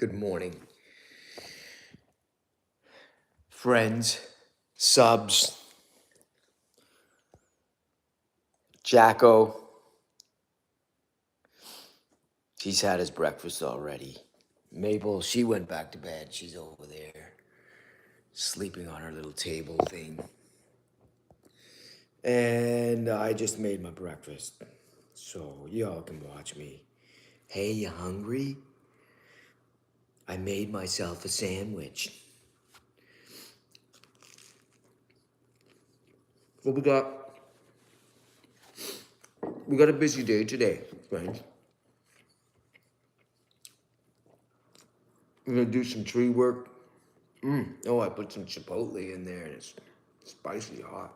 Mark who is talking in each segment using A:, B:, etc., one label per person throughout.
A: Good morning, friends, subs, Jacko. He's had his breakfast already. Mabel, she went back to bed. She's over there, sleeping on her little table thing. And I just made my breakfast, so y'all can watch me. Hey, you hungry? I made myself a sandwich. What we got? We got a busy day today, friends. We're gonna do some tree work. Oh, I put some chipotle in there and it's spicy hot.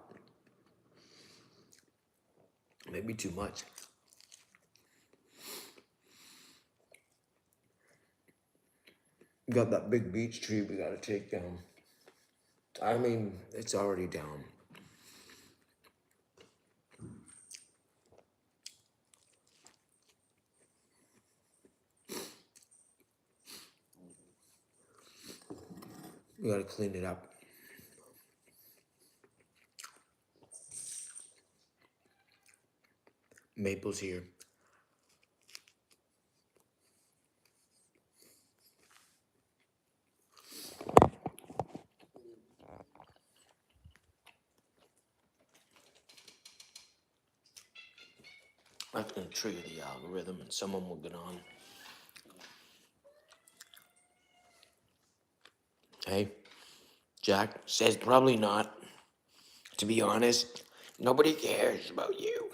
A: Maybe too much. We got that big beech tree we gotta take down. I mean, it's already down. We gotta clean it up. Maple's here. That's gonna trigger the algorithm and someone will get on. Hey, Jack says probably not. To be honest, nobody cares about you.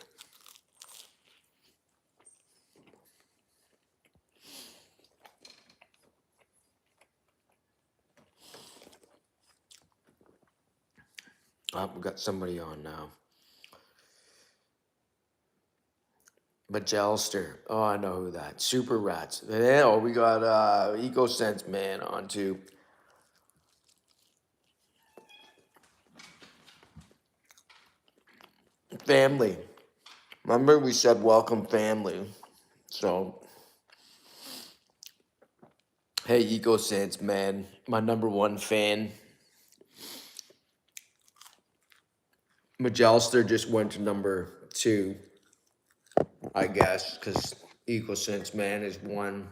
A: Oh, we got somebody on now. Majelster. Oh, I know who that. Super Rats. Oh, we got EcoSense Man on too. Family. Remember we said welcome family. So, hey, EcoSense Man, my number one fan. Majelster just went to number 2, I guess, because EcoSense Man is 1.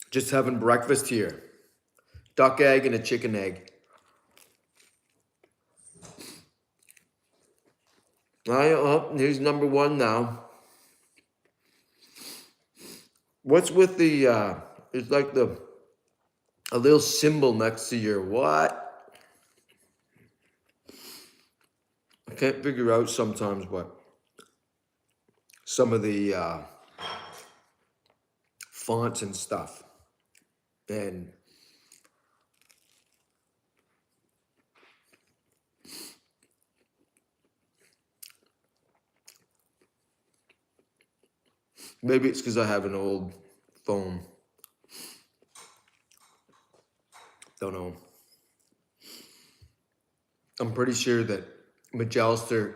A: Just having breakfast here. Duck egg and a chicken egg. Here's number 1 now. What's with the, it's like a little symbol next to your what? I can't figure out sometimes what some of the fonts and stuff. And maybe it's because I have an old phone. Don't know. I'm pretty sure that Majelster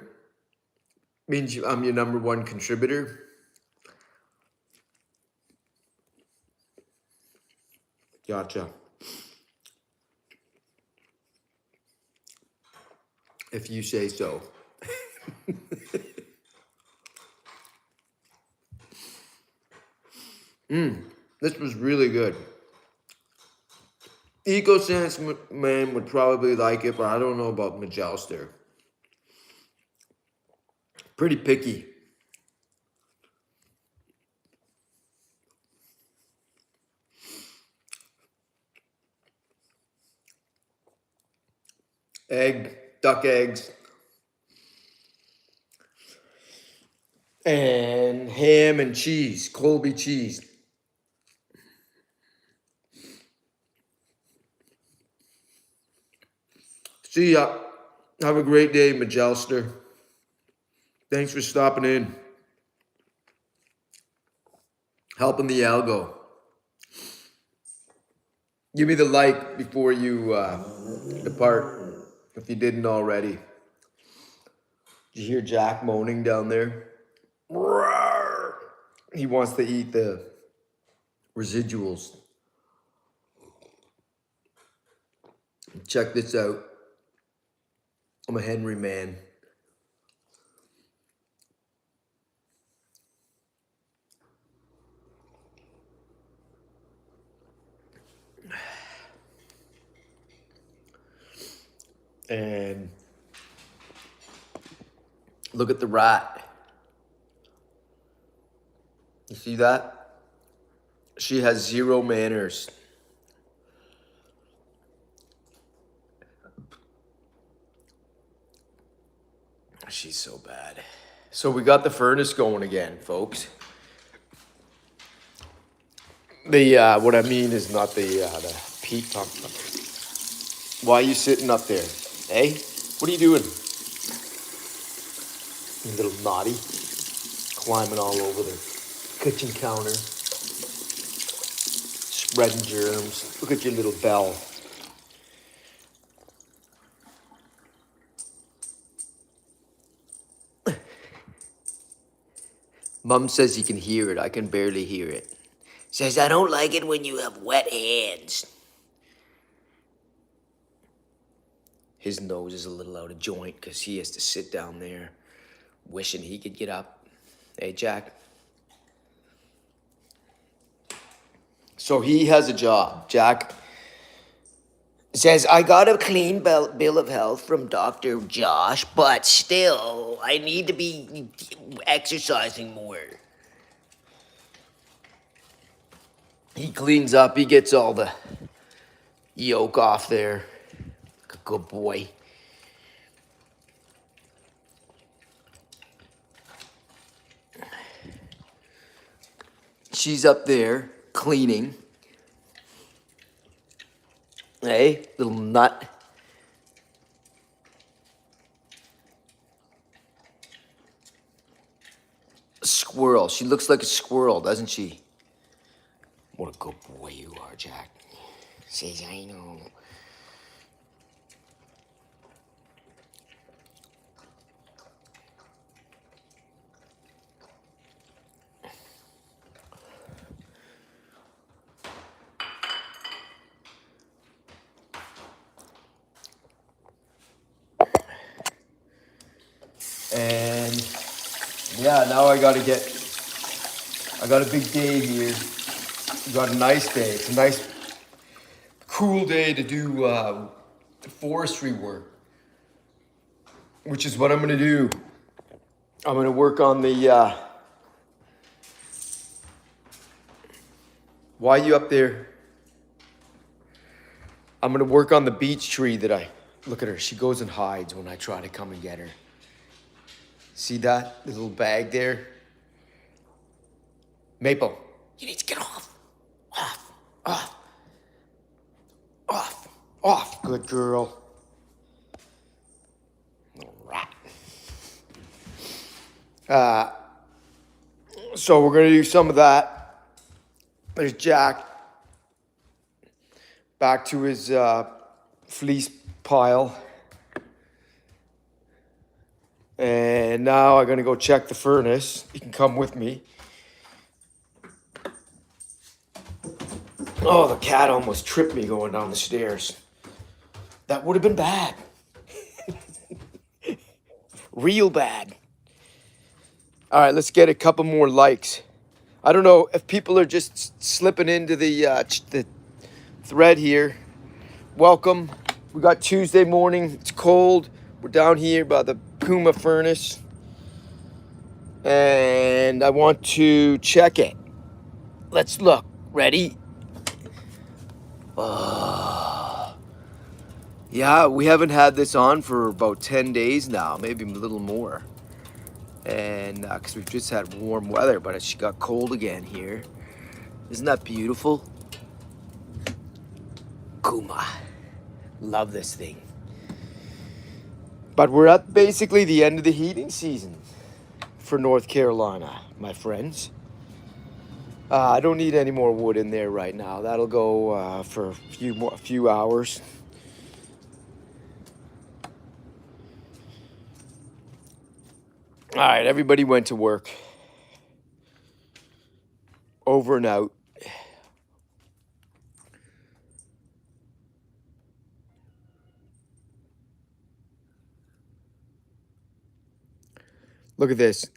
A: means I'm your number 1 contributor. Gotcha. If you say so. This was really good. EcoSense Man would probably like it, but I don't know about Majelster. Pretty picky. Duck eggs, and ham and cheese, Colby cheese. See ya. Have a great day, Majelster. Thanks for stopping in. Helping the algo. Give me the like before you depart, if you didn't already. Did you hear Jack moaning down there? He wants to eat the residuals. Check this out. I'm a Henry man. And look at the rat. You see that? She has zero manners. She's so bad. So we got the furnace going again, folks. The what I mean is not the peat pump. Why are you sitting up there? Hey, what are you doing? You little naughty. Climbing all over the kitchen counter. Spreading germs. Look at your little bell. Mom says you can hear it. I can barely hear it. Says, I don't like it when you have wet hands. His nose is a little out of joint because he has to sit down there wishing he could get up. Hey, Jack. So he has a job. Jack says, I got a clean bill of health from Dr. Josh, but still, I need to be exercising more. He cleans up. He gets all the yolk off there. Like a good boy. She's up there cleaning. Hey, little nut. Squirrel. She looks like a squirrel, doesn't she? What a good boy you are, Jack. Says, I know. And yeah, now I got a big day here. Got a nice day. It's a nice, cool day to do forestry work, which is what I'm gonna do. I'm gonna work on the, why are you up there? I'm gonna work on the beech tree look at her, she goes and hides when I try to come and get her. See that, the little bag there? Maple, you need to get off. Off, good girl. Little rat. So we're gonna do some of that. There's Jack. Back to his fleece pile. And now I'm gonna go check the furnace. You can come with me. Oh, the cat almost tripped me going down the stairs. That would have been bad. Real bad. All right, let's get a couple more likes. I don't know if people are just slipping into the thread here. Welcome. We got Tuesday morning. It's cold. We're down here by the Puma furnace. And I want to check it. Let's look. Ready? Yeah, we haven't had this on for about 10 days now, maybe a little more. And because we've just had warm weather, but it got cold again here. Isn't that beautiful? Kuma. Love this thing. But we're at basically the end of the heating season for North Carolina, my friends. I don't need any more wood in there right now. That'll go for a few hours. All right, everybody went to work. Over and out. Look at this.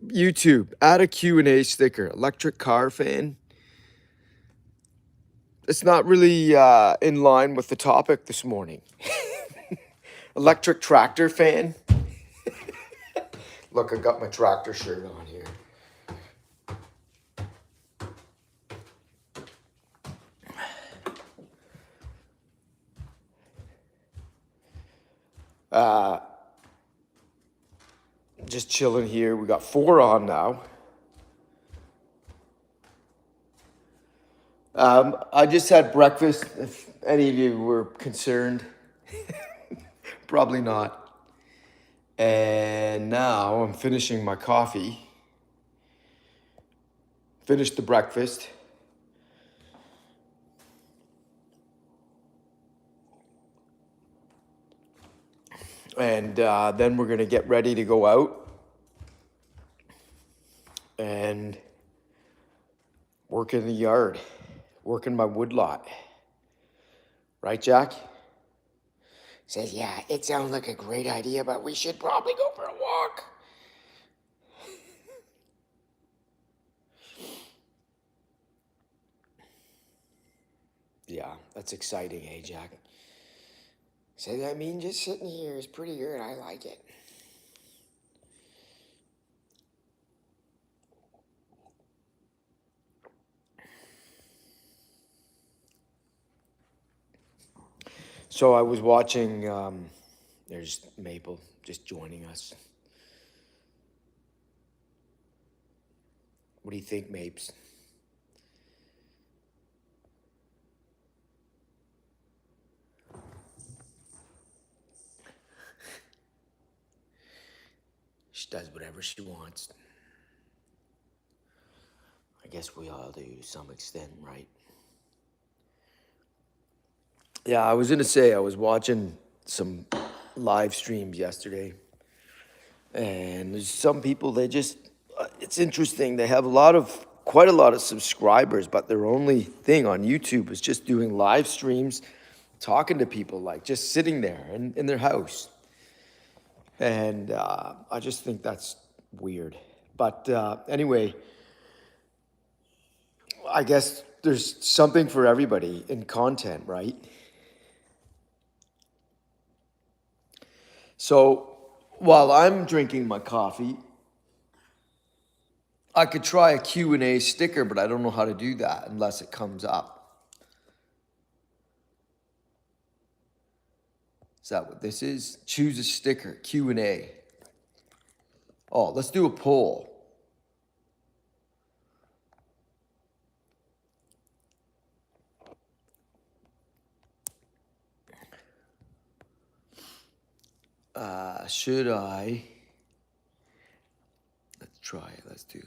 A: YouTube, add a Q&A sticker. Electric car fan. It's not really in line with the topic this morning. Electric tractor fan. Look, I got my tractor shirt on here. Just chilling here. We got 4 on now. I just had breakfast. If any of you were concerned, probably not. And now I'm finishing my coffee. Finished the breakfast. And then we're gonna get ready to go out and work in the yard, work in my woodlot. Right, Jack? Says, yeah, it sounds like a great idea, but we should probably go for a walk. Yeah, that's exciting, eh, Jack? Says, I mean, just sitting here is pretty good. I like it. So I was watching, there's Maple just joining us. What do you think, Mapes? She does whatever she wants. I guess we all do to some extent, right? Yeah, I was gonna say I was watching some live streams yesterday, and there's some people they just it's interesting. They have quite a lot of subscribers, but their only thing on YouTube is just doing live streams, talking to people, like just sitting there in their house. And I just think that's weird. But anyway, I guess there's something for everybody in content, right? So while I'm drinking my coffee, I could try a Q&A sticker, but I don't know how to do that unless it comes up. Is that what this is? Choose a sticker, Q&A. Oh, let's do a poll. Should I? Let's try it. Let's do.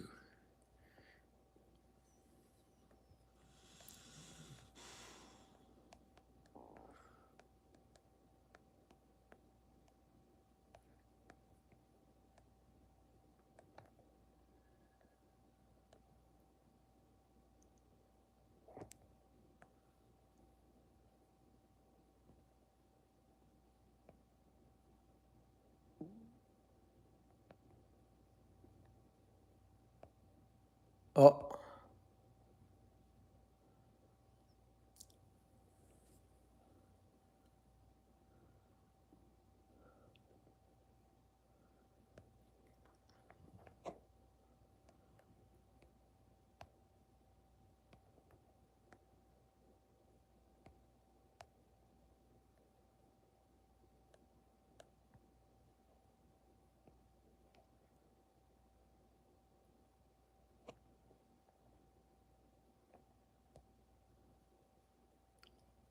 A: Oh,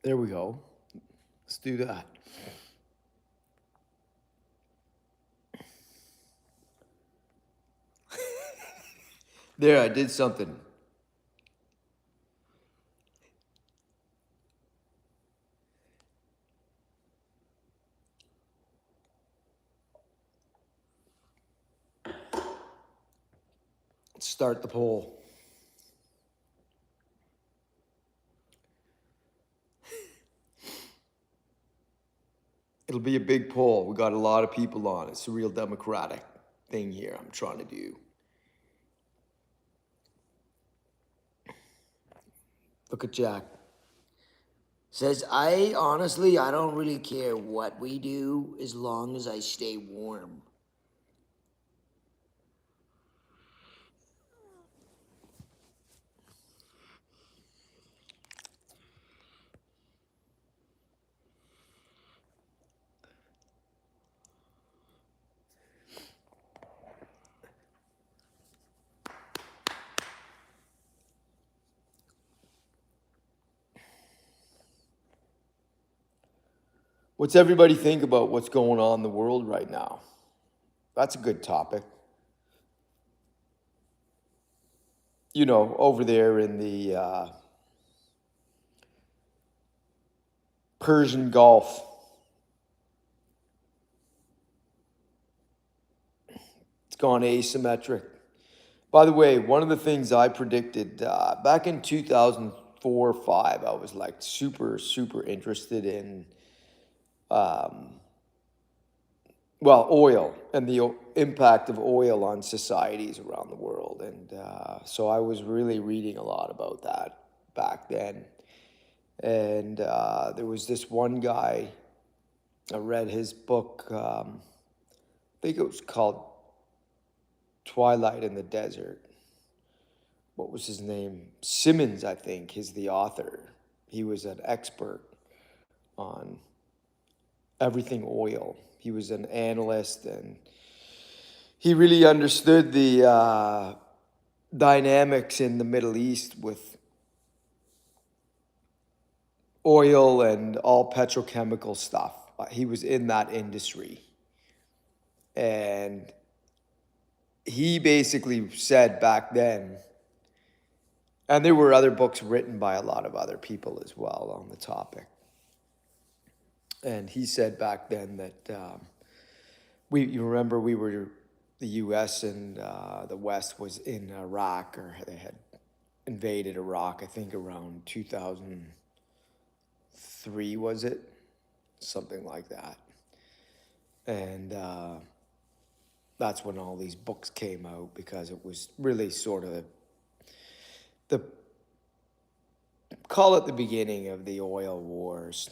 A: there we go. Let's do that. There, I did something. Let's start the poll. It'll be a big poll. We got a lot of people on. It's a real democratic thing here I'm trying to do. Look at Jack.
B: Says, I honestly, I don't really care what we do as long as I stay warm.
A: What's everybody think about what's going on in the world right now? That's a good topic. You know, over there in the Persian Gulf, it's gone asymmetric. By the way, one of the things I predicted back in 2004 or 5, I was like super, super interested in oil and the impact of oil on societies around the world. And so I was really reading a lot about that back then. And there was this one guy, I read his book, I think it was called Twilight in the Desert. What was his name? Simmons, I think, is the author. He was an expert on everything oil. He was an analyst, and he really understood the dynamics in the Middle East with oil and all petrochemical stuff. He was in that industry. And he basically said back then, and there were other books written by a lot of other people as well on the topic. And he said back then that you remember we were, the U.S. and the West was in Iraq, or they had invaded Iraq, I think around 2003, was it? Something like that. And that's when all these books came out, because it was really sort of call it the beginning of the oil wars.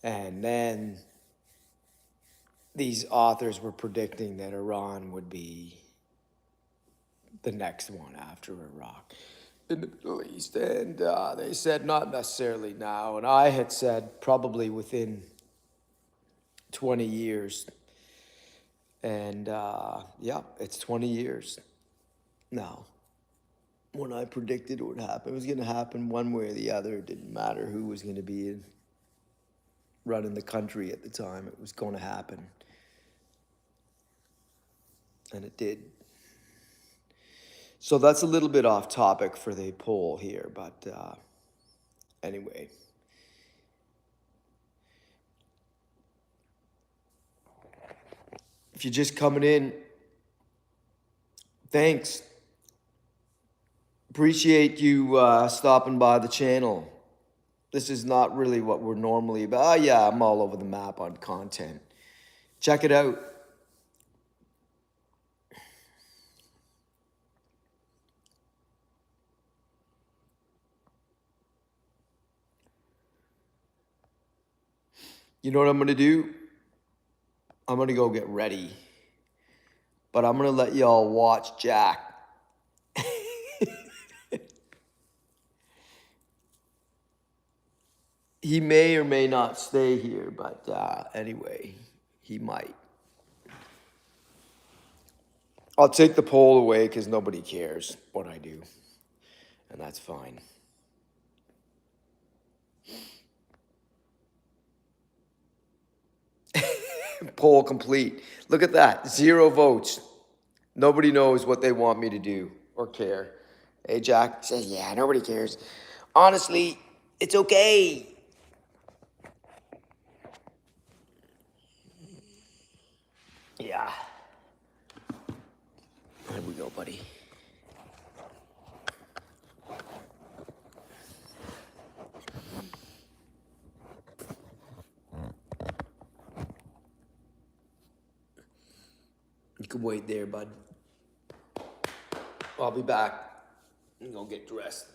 A: And then these authors were predicting that Iran would be the next one after Iraq in the Middle East. And they said not necessarily now. And I had said probably within 20 years. And yeah, it's 20 years now. When I predicted it would happen, it was going to happen one way or the other. It didn't matter who was going to be running the country at the time. It was going to happen. And it did. So that's a little bit off topic for the poll here, but anyway. If you're just coming in, thanks. Appreciate you stopping by the channel. This is not really what we're normally about. Oh yeah, I'm all over the map on content. Check it out. You know what I'm going to do? I'm going to go get ready. But I'm going to let y'all watch Jack. He may or may not stay here, but anyway, he might. I'll take the poll away because nobody cares what I do. And that's fine. Poll complete. Look at that. 0 votes. Nobody knows what they want me to do or care. Hey, Jack says, yeah, nobody cares. Honestly, it's okay. Yeah. There we go, buddy. You can wait there, bud. I'll be back. I'm gonna get dressed.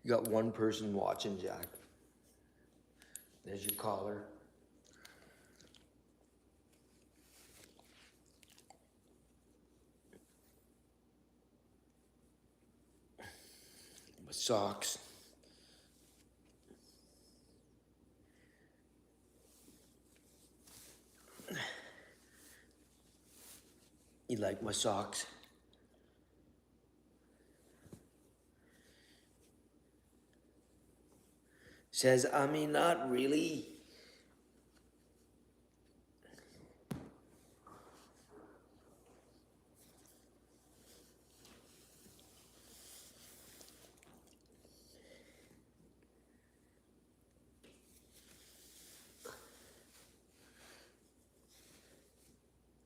A: You got one person watching, Jack. There's your collar. My socks. You like my socks? Says, I mean, not really.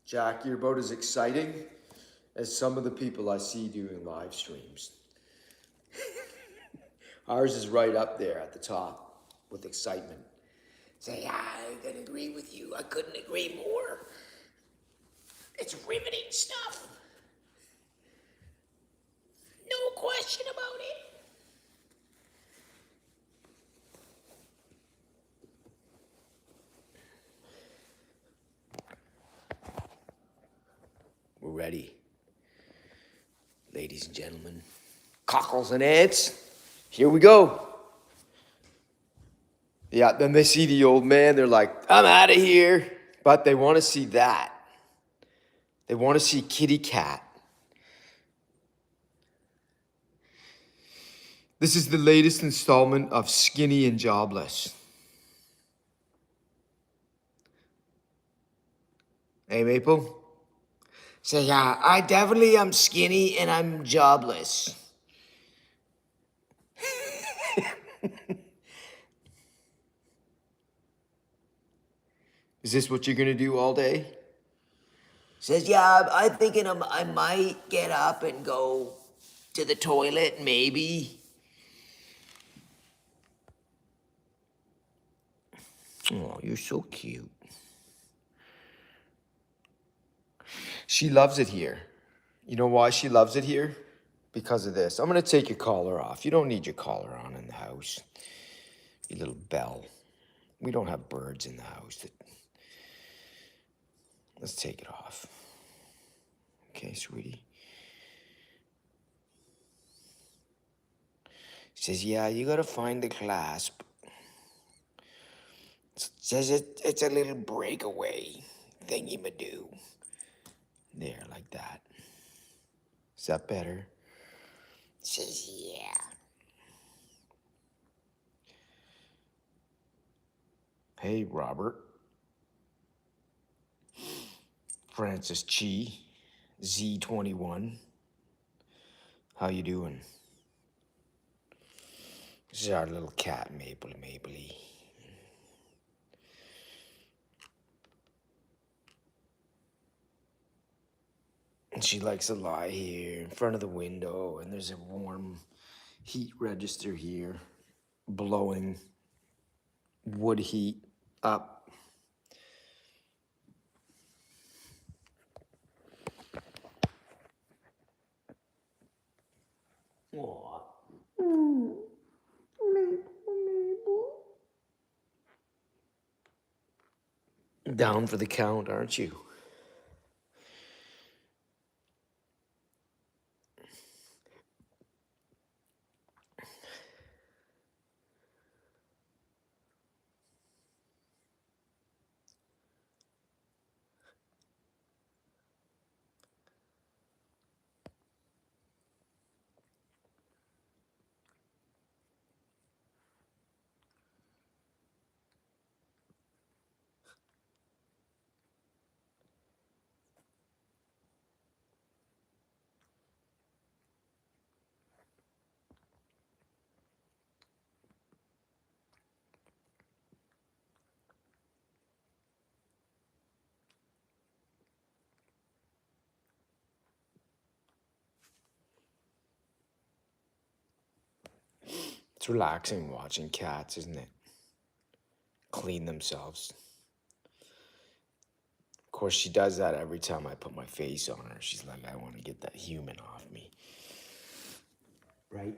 A: Jack, you're about as exciting as some of the people I see doing live streams. Ours is right up there at the top with excitement. Say, yeah, I can agree with you. I couldn't agree more. It's riveting stuff. No question about it. We're ready. Ladies and gentlemen, cockles and ants, here we go. Yeah, then they see the old man, they're like, I'm out of here. But they want to see that. They want to see Kitty Cat. This is the latest installment of Skinny and Jobless. Hey, Maple? Say, yeah, I definitely am skinny and I'm jobless. Is this what you're gonna do all day? Says, yeah, I'm thinking I might get up and go to the toilet, maybe. Oh, you're so cute. She loves it here. You know why she loves it here? Because of this. I'm gonna take your collar off. You don't need your collar on in the house. You little bell. We don't have birds in the house. Let's take it off. Okay, sweetie. Says, yeah, you gotta find the clasp. Says it's a little breakaway thingy-ma-do. There, like that. Is that better? Says, yeah. Hey, Robert. Francis Chi, Z21. How you doing? This is our little cat, Mapley. And she likes to lie here in front of the window, and there's a warm heat register here, blowing wood heat up. Aw. Maple. Down for the count, aren't you? It's relaxing watching cats, isn't it? Clean themselves. Of course, she does that every time I put my face on her. She's like, I want to get that human off me. Right?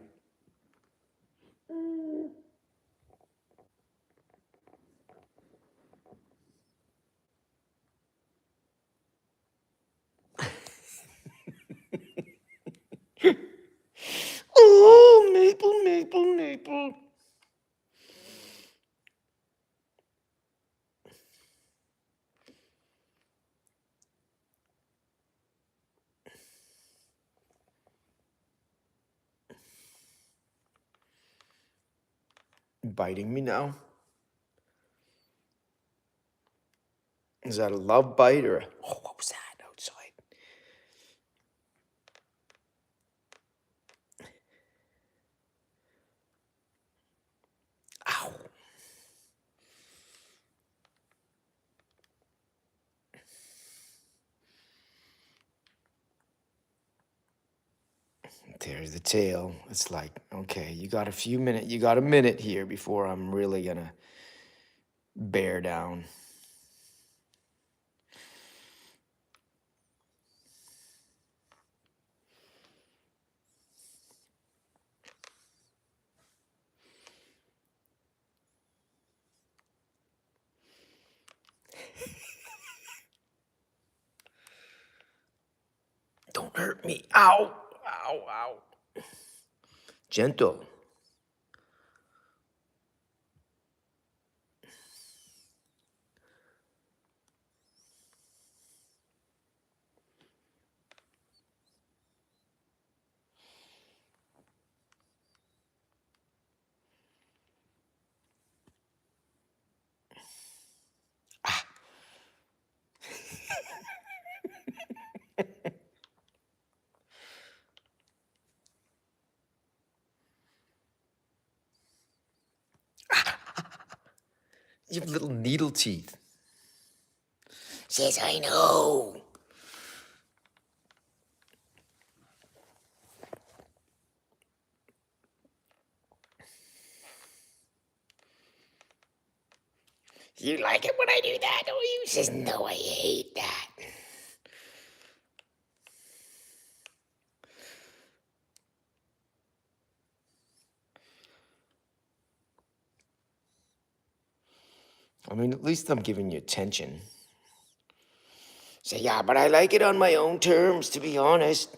A: biting me now? Is that a love bite or oh, what was that outside? Ow. There's the tail. It's like, okay, you got a minute here before I'm really gonna bear down. Don't hurt me. Ow, ow, ow. Gentle. You have little needle teeth.
B: Says I know. You like it when I do that, don't you? Says no, I hate that.
A: I mean, at least I'm giving you attention.
B: Say, yeah, but I like it on my own terms, to be honest.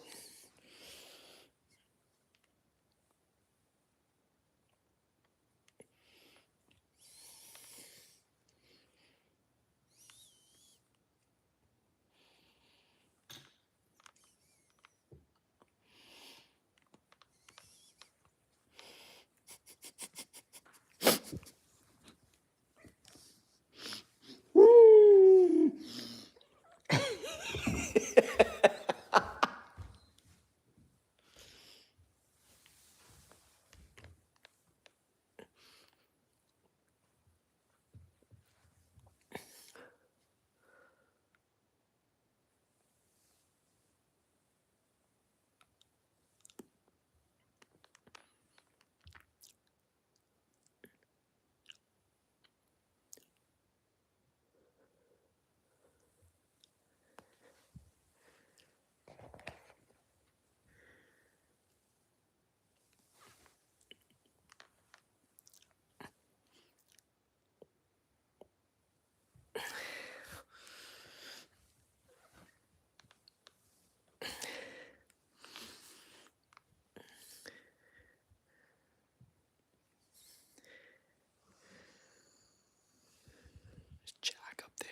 A: There's Jack up there.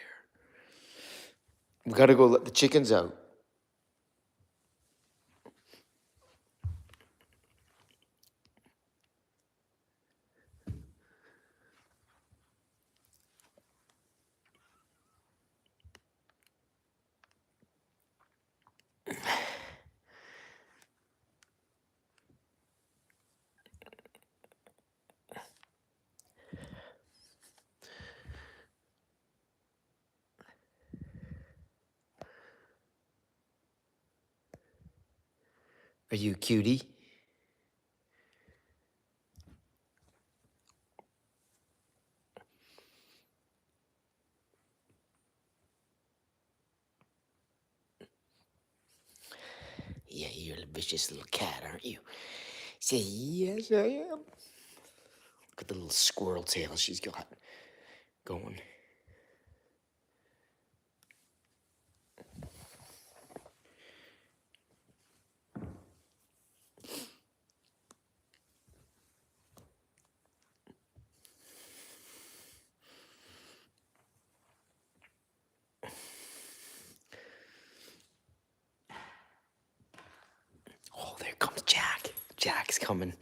A: We gotta go let the chickens out. Are you a cutie?
B: Yeah, you're a vicious little cat, aren't you? Say, yes, I am.
A: Look at the little squirrel tail she's got going. Oh, there comes Jack. Jack's coming.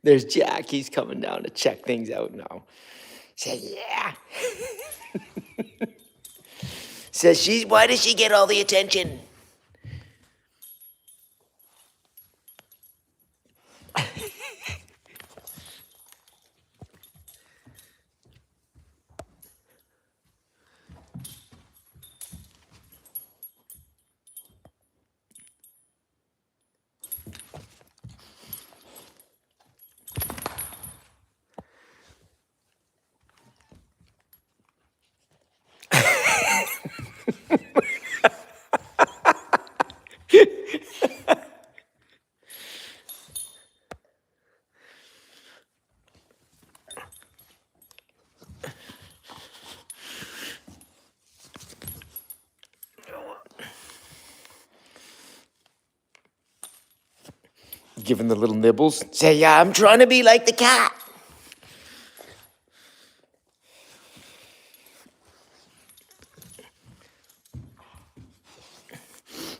B: There's Jack. He's coming down to check things out now. Said, yeah. Says, why does she get all the attention? Giving the little nibbles. Say, yeah, I'm trying to be like the cat.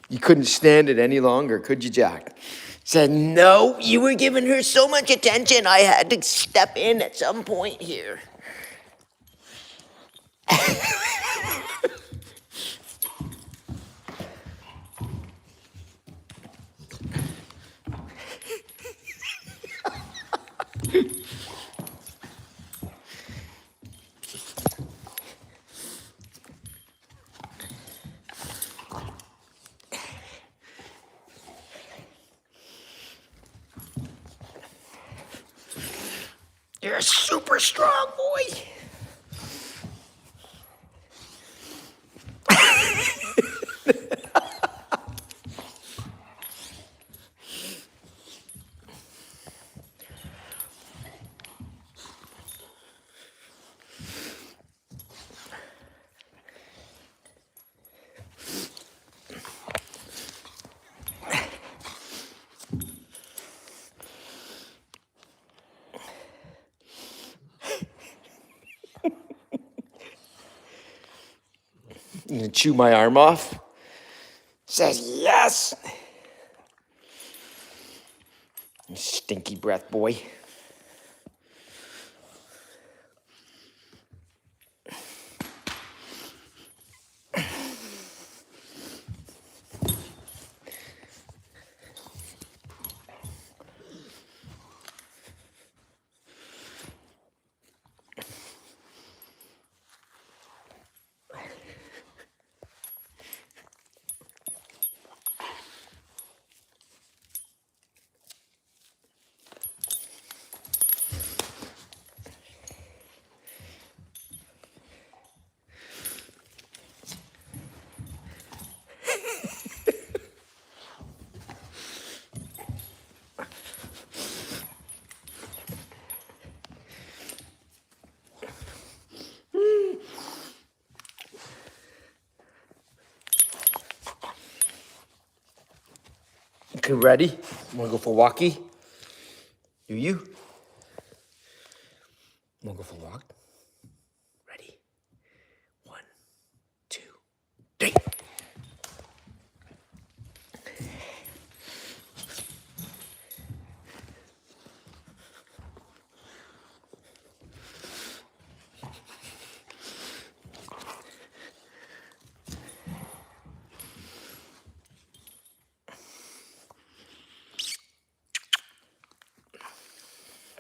B: You couldn't stand it any longer, could you, Jack? Said, no, you were giving her so much attention, I had to step in at some point here. You're a super strong boy. You gonna chew my arm off? Says, yes. You stinky breath boy. Okay, ready? Wanna go for a walkie? You? Wanna go for a walk? Ready? 1, 2, 3.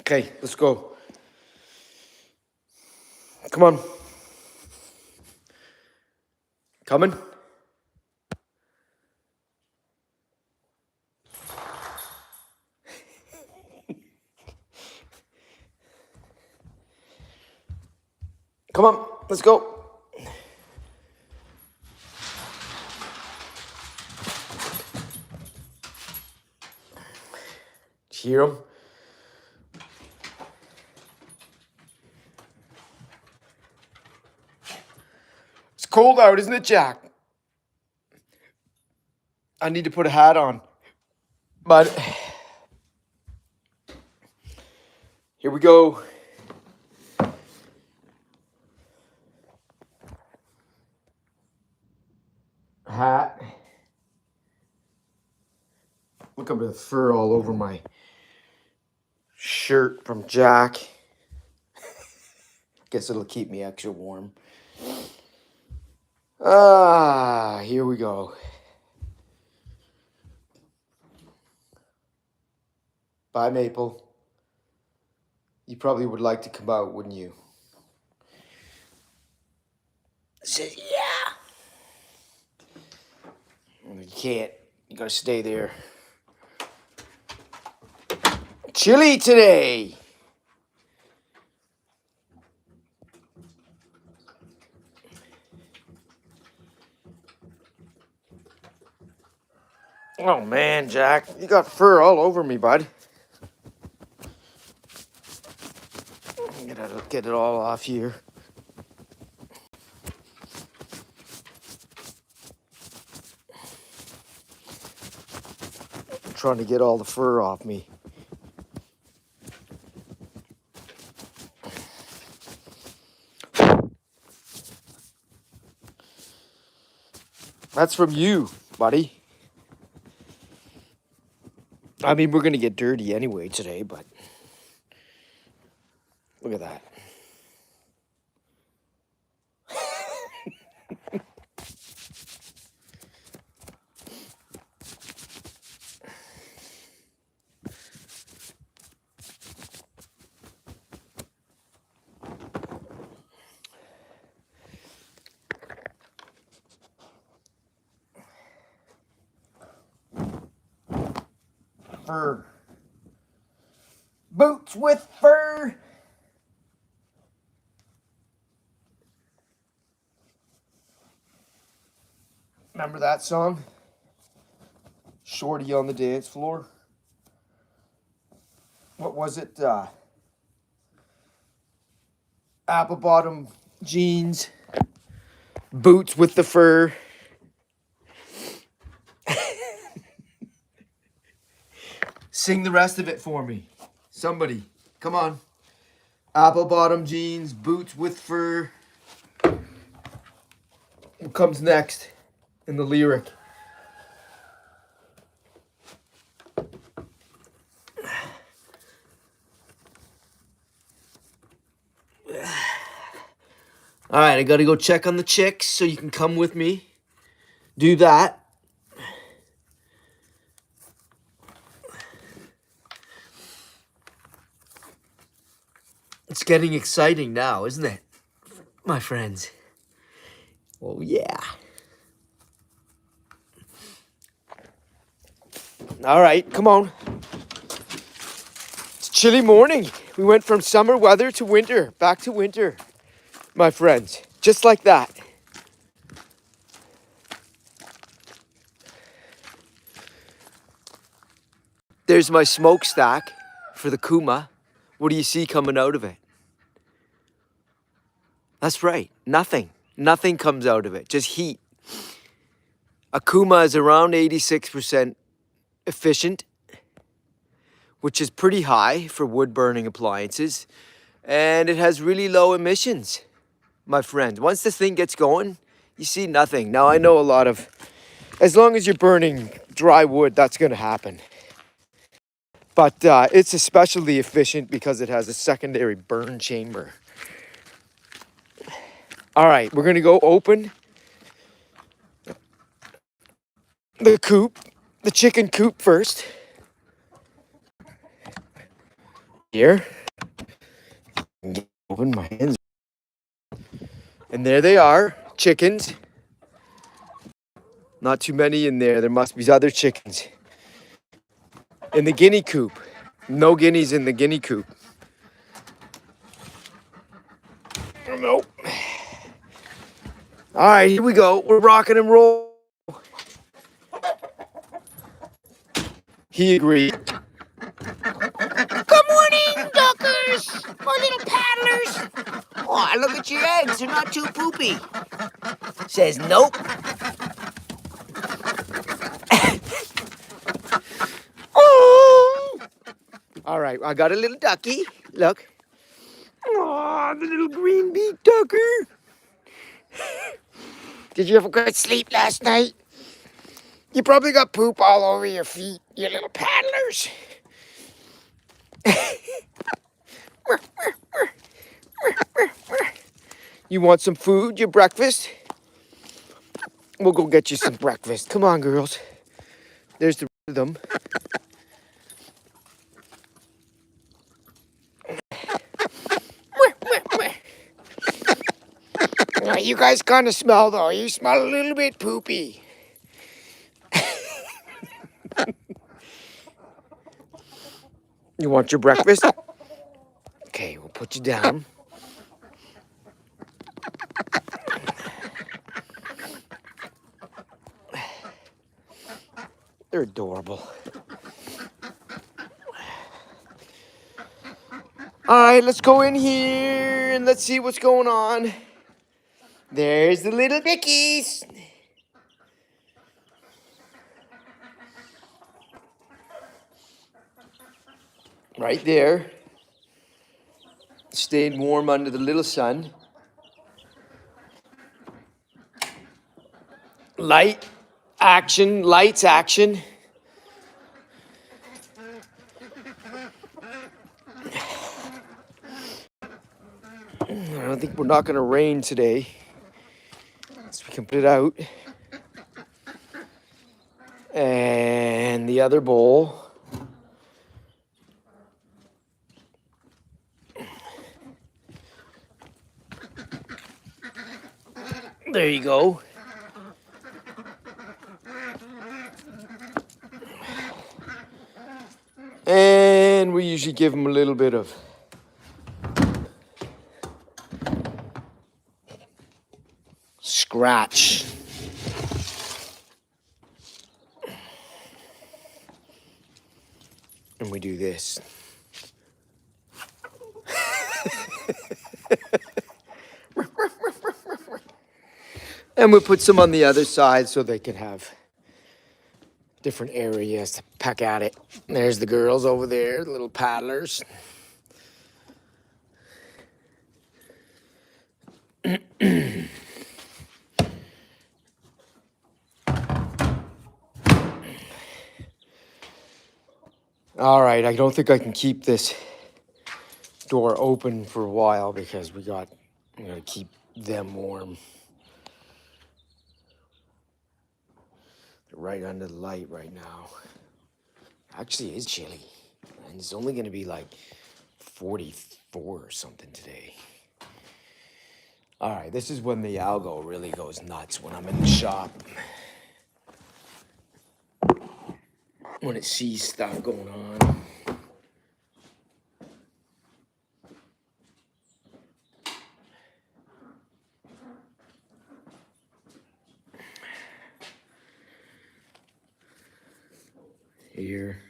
B: Okay, let's go. Come on. Coming? Come on, let's go. Hear him? It's cold out, isn't it, Jack? I need to put a hat on. But here we go. Hat. Look at the fur all over my shirt from Jack. Guess it'll keep me extra warm. Here we go. Bye, Maple. You probably would like to come out, wouldn't you? Says, yeah. You can't. You gotta stay there. Chilly today. Oh man, Jack, you got fur all over me, bud. Get it all off here. I'm trying to get all the fur off me. That's from you, buddy. I mean, we're gonna get dirty anyway today, but look at that. Fur. Boots with fur. Remember that song? Shorty on the dance floor. What was it? Apple bottom jeans. Boots with the fur. Sing the rest of it for me. Somebody. Come on. Apple bottom jeans, boots with fur. What comes next in the lyric? All right, I got to go check on the chicks, so you can come with me. Do that. It's getting exciting now, isn't it, my friends? Oh, yeah. All right, come on. It's a chilly morning. We went from summer weather to winter, back to winter, my friends. Just like that. There's my smokestack for the Kuma. What do you see coming out of it? That's right, nothing. Nothing comes out of it, just heat. A Kuma is around 86% efficient, which is pretty high for wood burning appliances. And it has really low emissions, my friend. Once this thing gets going, you see nothing. Now, I know as long as you're burning dry wood, that's gonna happen. But it's especially efficient because it has a secondary burn chamber. All right, we're gonna go open the coop, the chicken coop first. Here. Open my hands. And there they are, chickens. Not too many in there. There must be other chickens. In the guinea coop. No guineas in the guinea coop. Nope. All right, here we go. We're rocking and roll. He agreed. Good morning, duckers, my little paddlers. Oh, look at your eggs. They're not too poopy. Says nope. Oh! All right, I got a little ducky. Look. Oh, the little green beak ducker. Did you have a good sleep last night? You probably got poop all over your feet, you little paddlers. You want some food, your breakfast? We'll go get you some breakfast. Come on, girls. There's the rest of them. You guys kind of smell, though. You smell a little bit poopy. You want your breakfast? Okay, we'll put you down. They're adorable. All right, let's go in here and let's see what's going on. There's the little bickies. Right there. Stayed warm under the little sun. Lights action. I don't think we're not gonna rain today. So we can put it out. And the other bowl. There you go. And we usually give them a little bit of scratch. And we do this. And we put some on the other side so they can have different areas to peck at it. There's the girls over there, the little paddlers. All right, I don't think I can keep this door open for a while because we gotta keep them warm. They're right under the light right now. Actually, it's chilly. And it's only gonna be like 44 or something today. All right, this is when the algo really goes nuts, when I'm in the shop. When it sees stuff going on. Here.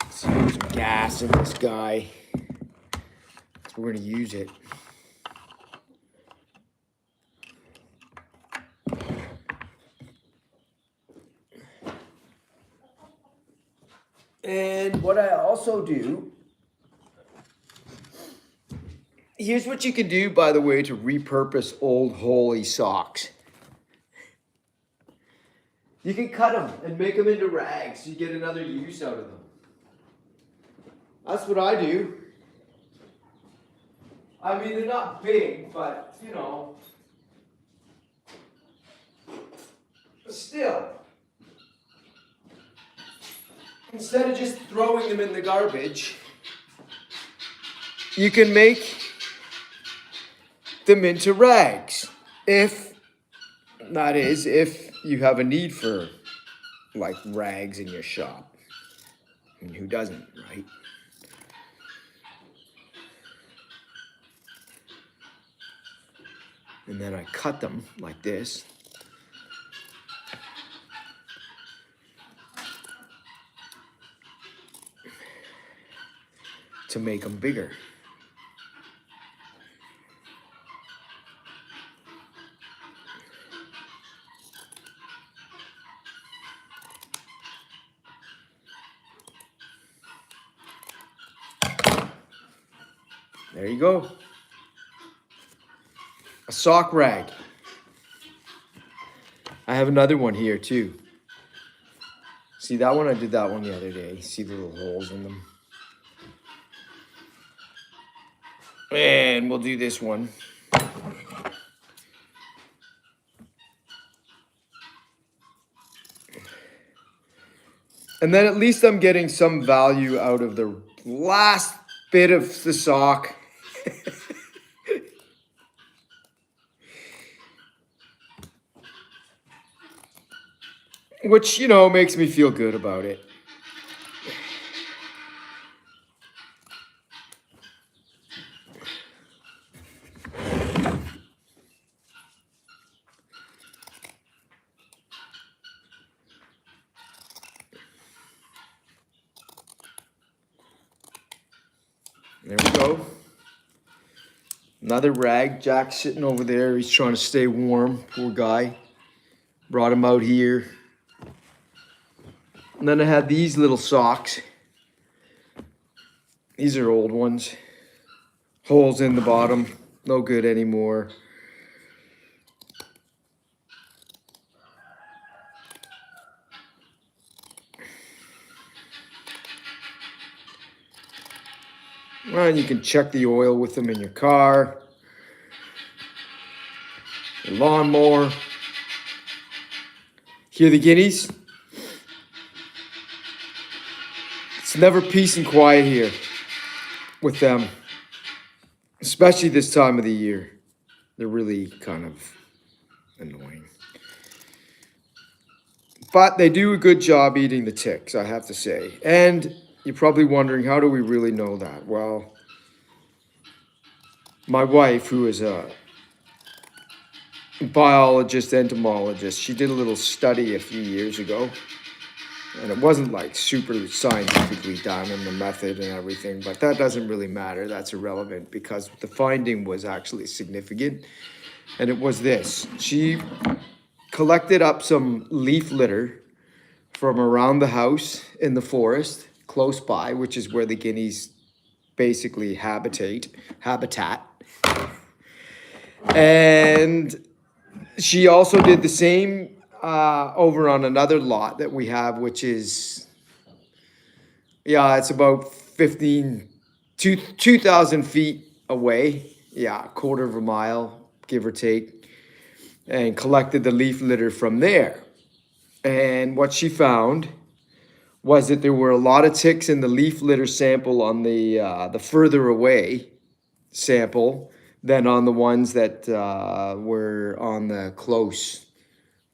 B: Let's use some gas in this guy. So we're gonna use it. And what I also do, here's what you can do, by the way, to repurpose old Holy socks. You can cut them and make them into rags so you get another use out of them. That's what I do. I mean, they're not big, but, still. Instead of just throwing them in the garbage, you can make them into rags. If you have a need for, like, rags in your shop. I mean, who doesn't, right? And then I cut them like this. To make them bigger. There you go. A sock rag. I have another one here too. See that one? I did that one the other day. See the little holes in them?
A: And we'll do this one. And then at least I'm getting some value out of the last bit of the sock. Which, you know, makes me feel good about it. There we go. Another rag. Jack's sitting over there. He's trying to stay warm. Poor guy. Brought him out here. And then I had these little socks. These are old ones. Holes in the bottom. No good anymore. Well, you can check the oil with them in your car. Your lawnmower. Hear the guineas? It's never peace and quiet here with them. Especially this time of the year. They're really kind of annoying. But they do a good job eating the ticks, I have to say. And you're probably wondering, how do we really know that? Well, my wife, who is a biologist, entomologist, she did a little study a few years ago. And it wasn't like super scientifically done in the method and everything, but that doesn't really matter. That's irrelevant because the finding was actually significant. And it was this. She collected up some leaf litter from around the house in the forest close by, which is where the guineas basically habitat. And she also did the same over on another lot that we have, which is, yeah, it's about 2,000 feet away. Yeah, a quarter of a mile, give or take. And collected the leaf litter from there. And what she found was that there were a lot of ticks in the leaf litter sample on the further away sample than on the ones that were on the close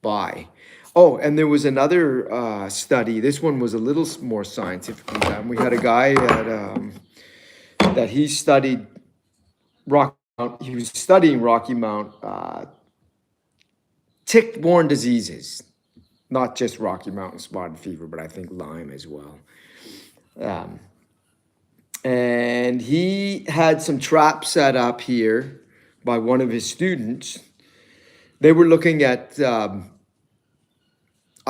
A: by. Oh, and there was another study. This one was a little more scientifically done. We had a guy that he studied Rocky Mount. He was studying Rocky Mount tick-borne diseases, not just Rocky Mountain spotted fever, but I think Lyme as well. And he had some traps set up here by one of his students. They were looking at, I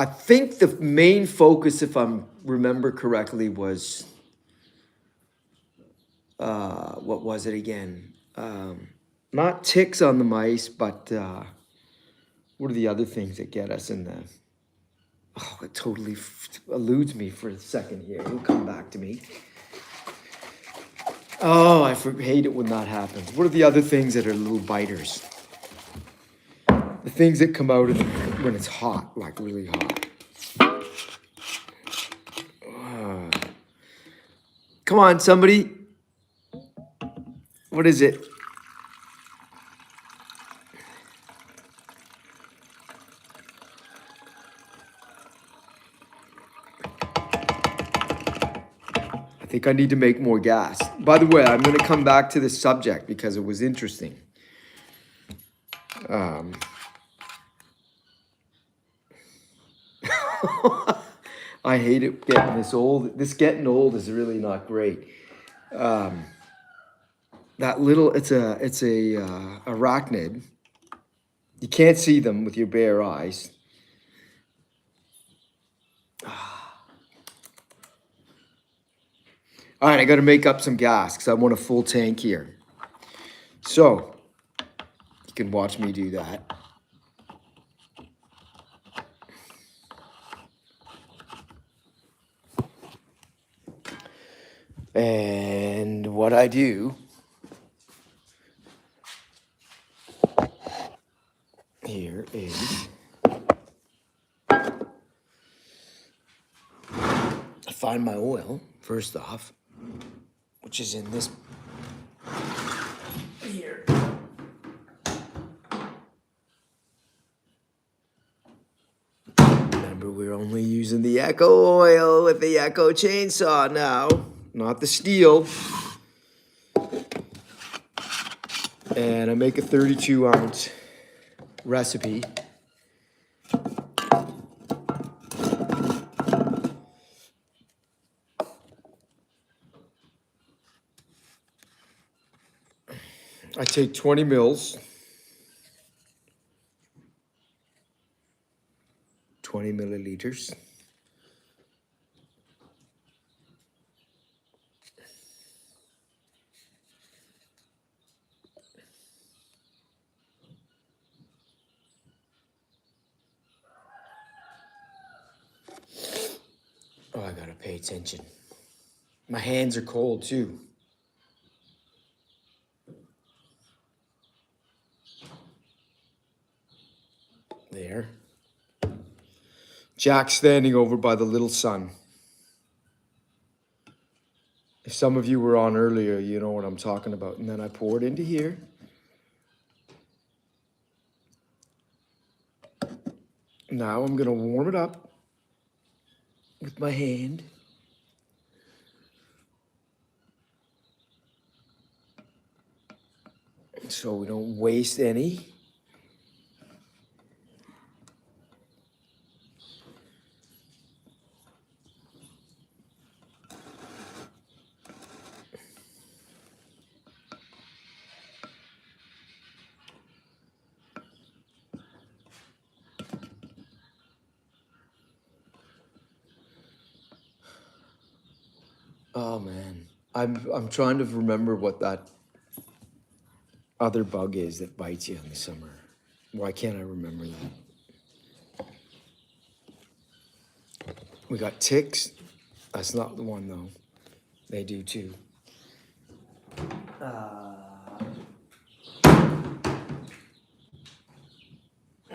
A: think the main focus, if I remember correctly, was, what was it again? Not ticks on the mice, but what are the other things that get us in the... Oh, it totally eludes me for a second here. It'll come back to me. Oh, I hate it when that happens. What are the other things that are little biters? The things that come out when it's hot, like really hot. Come on, somebody. What is it? I think I need to make more gas. By the way, I'm going to come back to this subject because it was interesting. I hate it getting this old. This getting old is really not great. That little, it's a arachnid. You can't see them with your bare eyes. All right, I got to make up some gas because I want a full tank here. So, you can watch me do that. And what I do
B: here is, I find my oil, first off, which is in this here. Remember, we're only using the Echo oil with the Echo chainsaw now, not the steel. And I make a 32-ounce recipe. I take 20 mils, 20 milliliters. Oh, I gotta pay attention. My hands are cold too. There. Jack standing over by the little sun. If some of you were on earlier, you know what I'm talking about. And then I pour it into here. Now I'm gonna warm it up with my hand. So we don't waste any. Oh man, I'm trying to remember what that other bug is that bites you in the summer. Why can't I remember that? We got ticks. That's not the one though. They do too.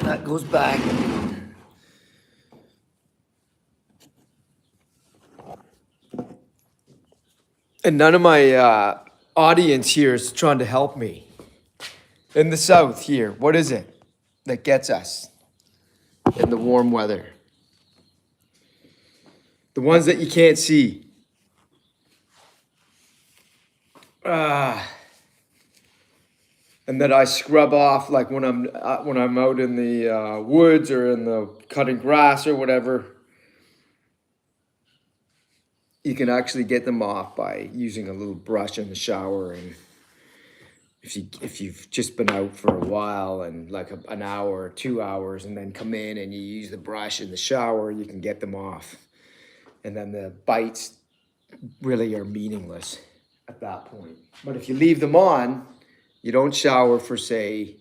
B: That goes back. And none of my audience here is trying to help me. In the south here, what is it that gets us in the warm weather? The ones that you can't see. And that I scrub off like when I'm out in the woods or in the cutting grass or whatever. You can actually get them off by using a little brush in the shower. And if you've just been out for a while and like an hour or 2 hours and then come in and you use the brush in the shower, you can get them off. And then the bites really are meaningless at that point. But if you leave them on, you don't shower for, say,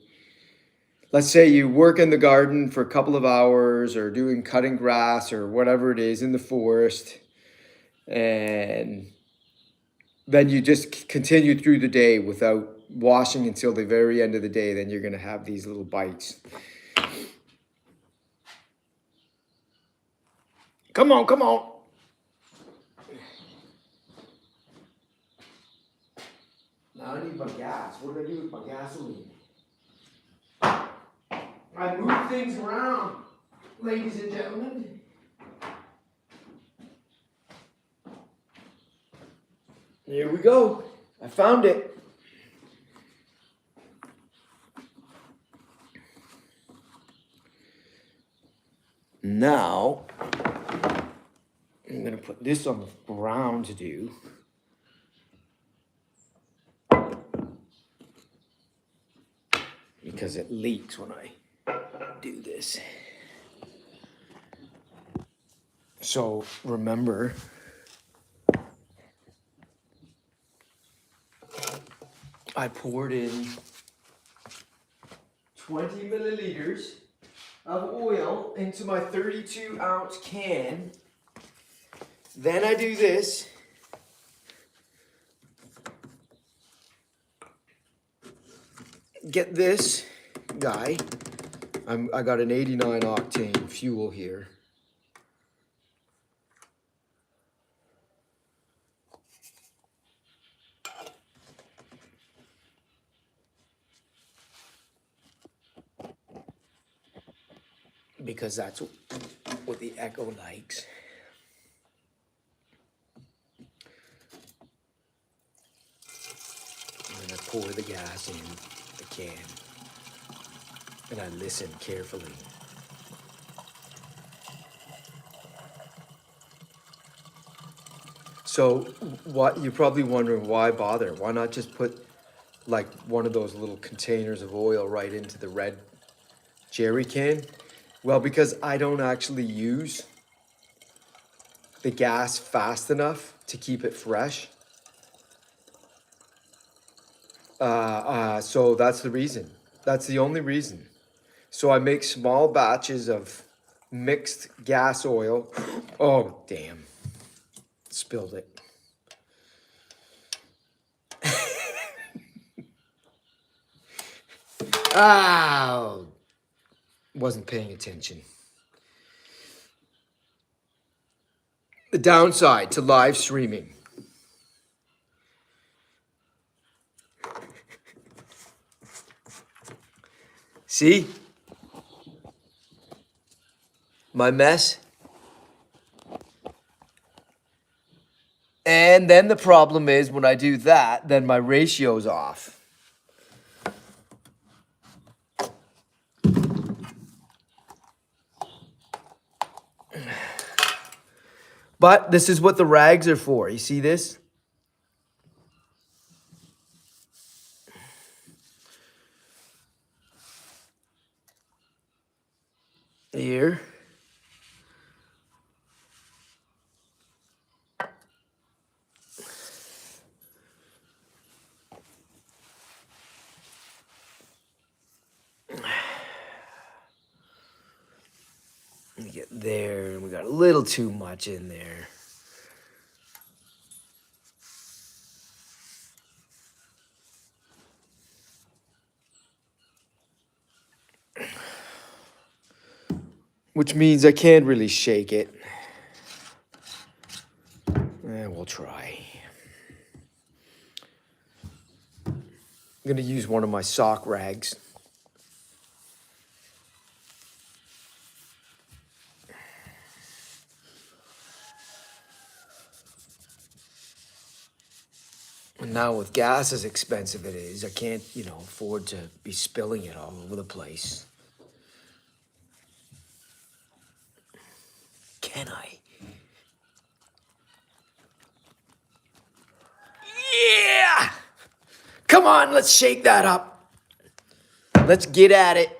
B: let's say you work in the garden for a couple of hours or doing cutting grass or whatever it is in the forest, and then you just continue through the day without washing until the very end of the day, then you're going to have these little bites. Come on, come on. Now I need my gas. What do I do with my gasoline? I move things around, ladies and gentlemen. Here we go. I found it. Now, I'm going to put this on the ground to do. Because it leaks when I do this. So remember, I poured in 20 milliliters of oil into my 32-ounce can. Then I do this. Get this guy. I got an 89 octane fuel here. Because that's what the Echo likes. And then I pour the gas in the can. And I listen carefully. So what you're probably wondering, why bother? Why not just put like one of those little containers of oil right into the red jerry can? Well, because I don't actually use the gas fast enough to keep it fresh. So that's the reason. That's the only reason. So I make small batches of mixed gas oil. Oh, damn. Spilled it. Ow. Wasn't paying attention. The downside to live streaming. See? My mess. And then the problem is when I do that, then my ratio's off. But this is what the rags are for. You see this? Here. Let me get there, and we got a little too much in there. Which means I can't really shake it. We'll try. I'm gonna use one of my sock rags. And now with gas as expensive it is, I can't, afford to be spilling it all over the place. Can I? Yeah! Come on, let's shake that up. Let's get at it.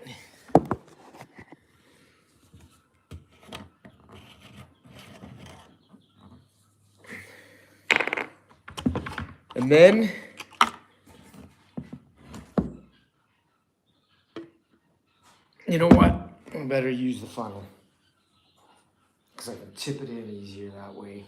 B: And then you know what? I better use the funnel because I can tip it in easier that way.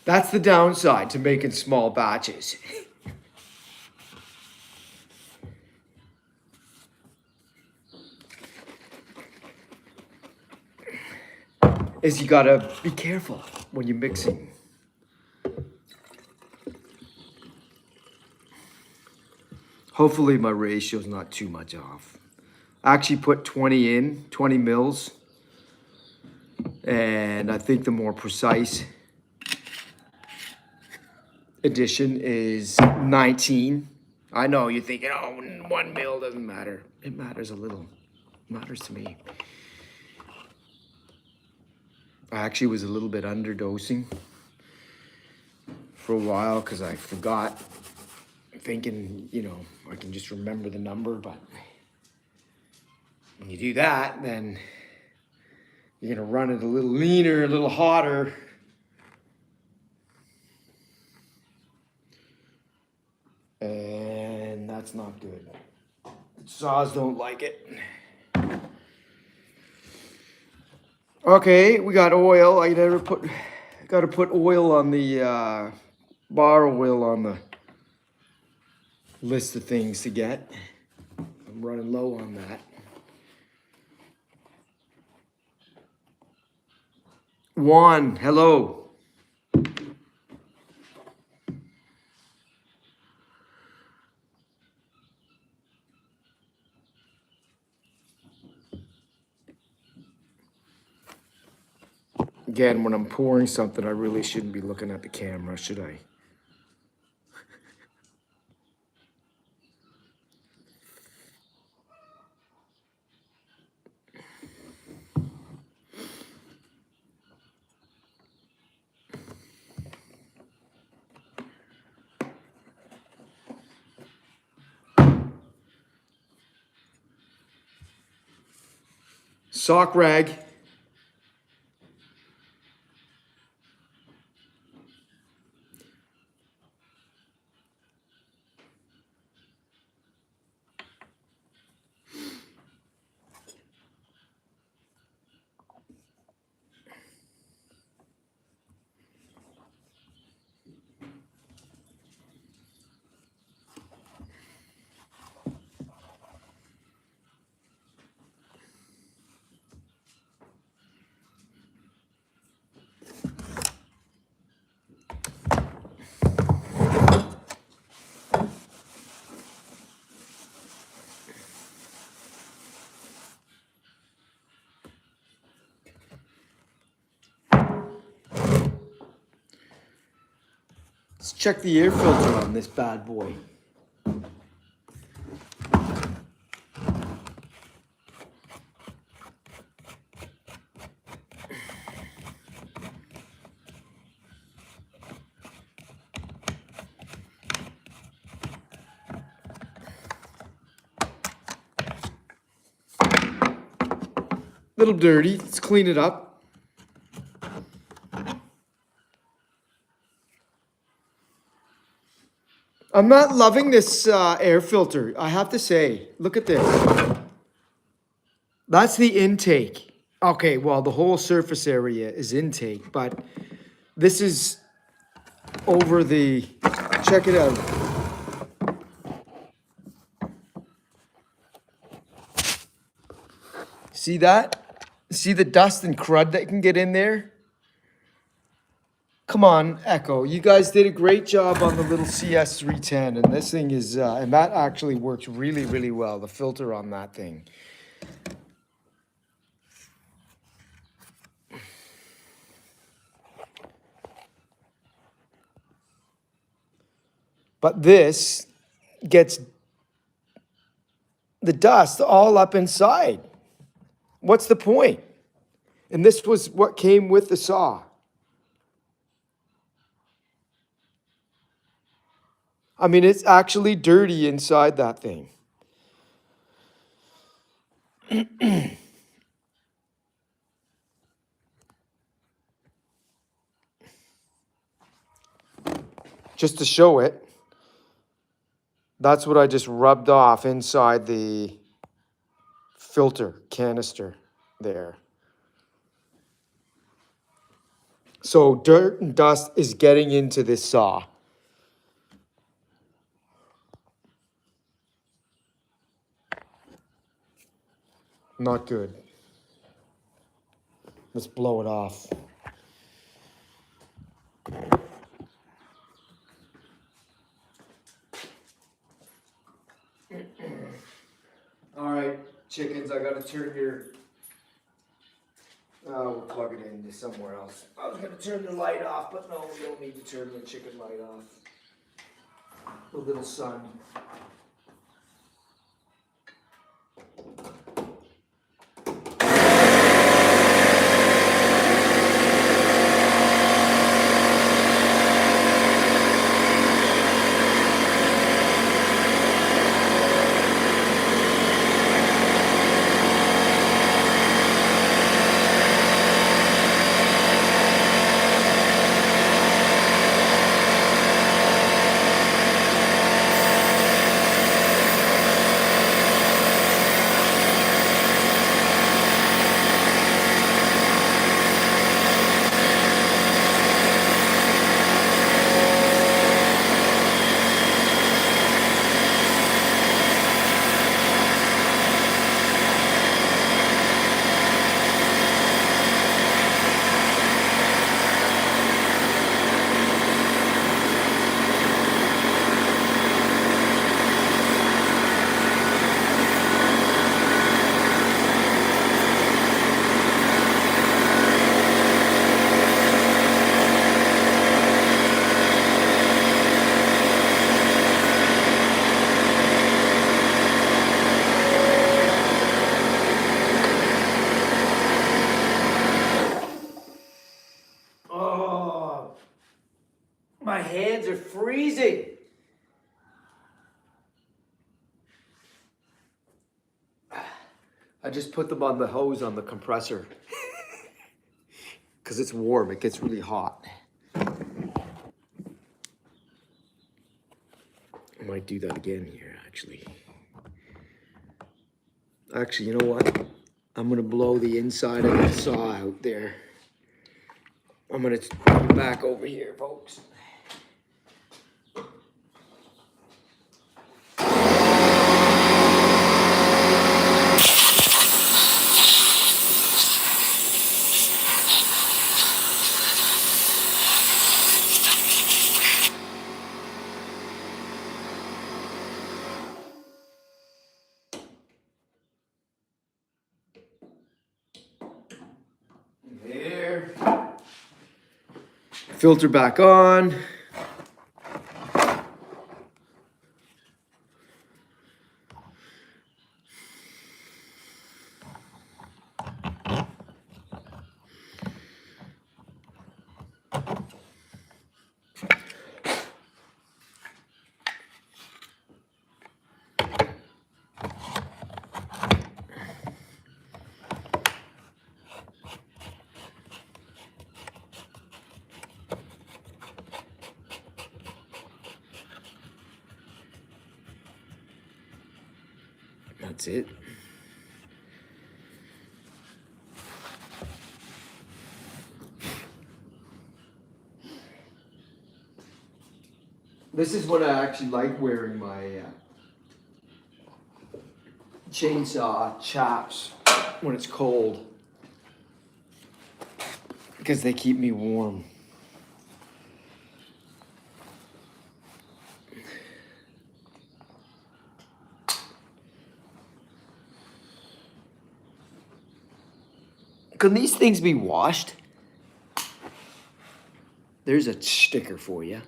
B: That's the downside to making small batches. Is you gotta be careful when you're mixing. Hopefully my ratio's not too much off. I actually put 20 mils. And I think the more precise addition is 19. I know you're thinking, oh, 1 mil doesn't matter. It matters a little. It matters to me. I actually was a little bit underdosing for a while because I forgot, thinking, I can just remember the number. But when you do that, then
A: You're gonna run it a little leaner, a little hotter. And that's not good. Saws don't like it. Okay, we got oil. I gotta put oil on the bar oil on the list of things to get. I'm running low on that. Juan, hello. Again, when I'm pouring something, I really shouldn't be looking at the camera, should I? Sock rag. Let's check the air filter on this bad boy. Little dirty. Let's clean it up. I'm not loving this air filter, I have to say. Look at this. That's the intake. Okay, well, the whole surface area is intake, but this is over the... Check it out. See that? See the dust and crud that can get in there? Come on, Echo. You guys did a great job on the little CS310, and this thing is, and that actually works really, really well, the filter on that thing. But this gets the dust all up inside. What's the point? And this was what came with the saw. I mean, it's actually dirty inside that thing. Just to show it, that's what I just rubbed off inside the filter canister there. So dirt and dust is getting into this saw. Not good. Let's blow it off. All right, chickens, I gotta turn your... we'll plug it into somewhere else. I was gonna turn the light off, but no, we don't need to turn the chicken light off. The little sun.
B: my hands are freezing. I just put them on the hose on the compressor. Because it's warm, it gets really hot. I might do that again here, actually. Actually, you know what? I'm gonna blow the inside of the saw out there. I'm gonna come back over here, folks. There. Filter back on. That's it. This is what I actually like wearing my chainsaw chaps when it's cold. Because they keep me warm. Can these things be washed? There's a sticker for you.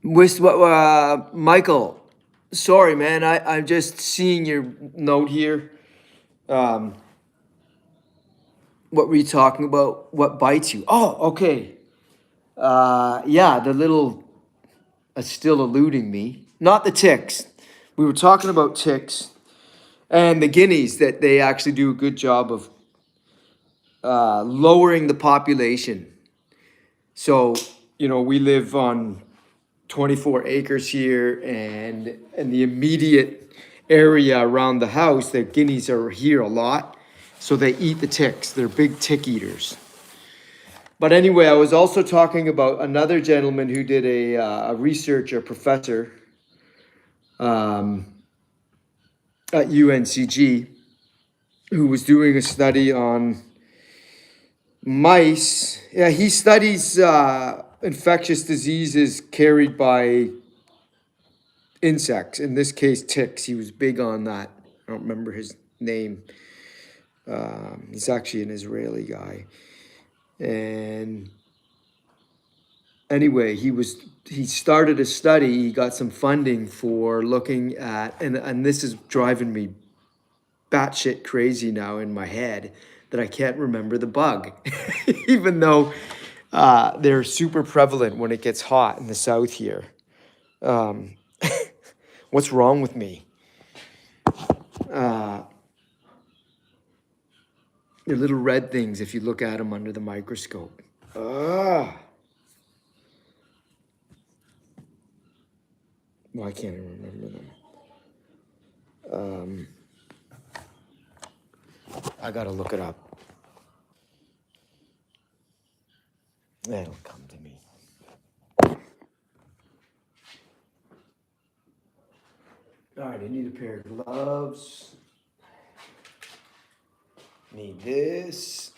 B: Michael, sorry, man. I'm just seeing your note here. What were you talking about? What bites you? Oh, okay. Yeah, the little still eluding me. Not the ticks. We were talking about ticks and the guineas, that they actually do a good job of lowering the population. So, you know, we live on 24 acres here, and in the immediate area around the house, the guineas are here a lot. So they eat the ticks. They're big tick eaters. But anyway, I was also talking about another gentleman who did a professor at UNCG, who was doing a study on mice. Yeah, he studies infectious diseases carried by insects, in this case ticks. He was big on that. I don't remember his name. He's actually an Israeli guy. And anyway, he started a study. He got some funding for looking at, and this is driving me batshit crazy now in my head, that I can't remember the bug, even though they're super prevalent when it gets hot in the south here. What's wrong with me? They're little red things if you look at them under the microscope. Why can't I remember them? I gotta look it up. It'll come to me. All right, I need a pair of gloves. Need this.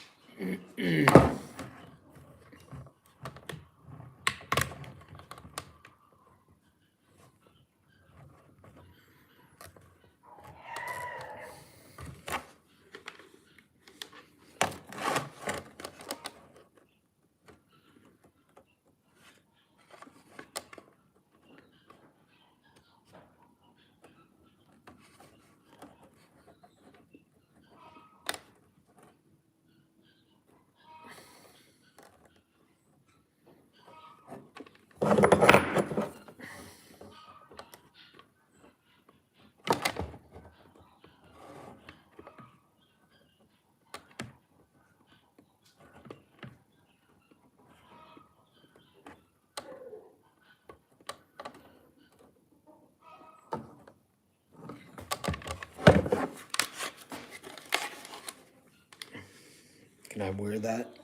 B: Can I wear that?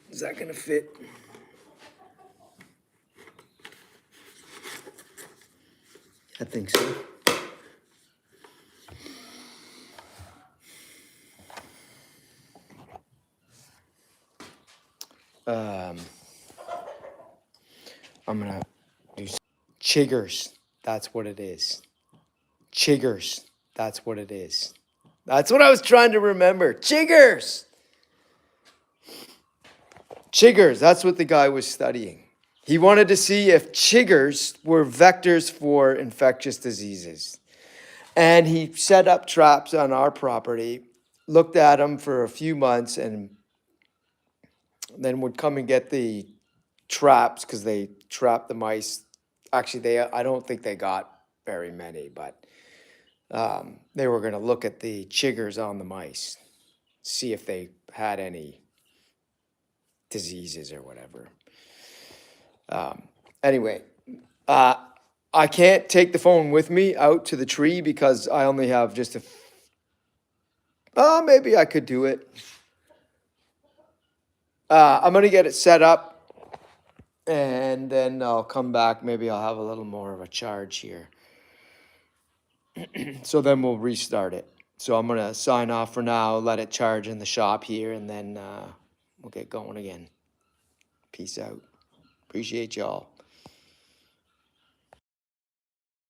B: Is that gonna fit? I think so. I'm gonna do chiggers. That's what it is. Chiggers. That's what it is. That's what I was trying to remember. Chiggers. Chiggers. That's what the guy was studying. He wanted to see if chiggers were vectors for infectious diseases. And he set up traps on our property, looked at them for a few months, and then would come and get the traps because they trapped the mice. Actually, I don't think they got very many, but they were going to look at the chiggers on the mice, see if they had any diseases or whatever. Anyway, I can't take the phone with me out to the tree because I only have just maybe I could do it. I'm going to get it set up and then I'll come back. Maybe I'll have a little more of a charge here. So then we'll restart it. So I'm going to sign off for now, let it charge in the shop here, and then we'll get going again. Peace out. Appreciate y'all.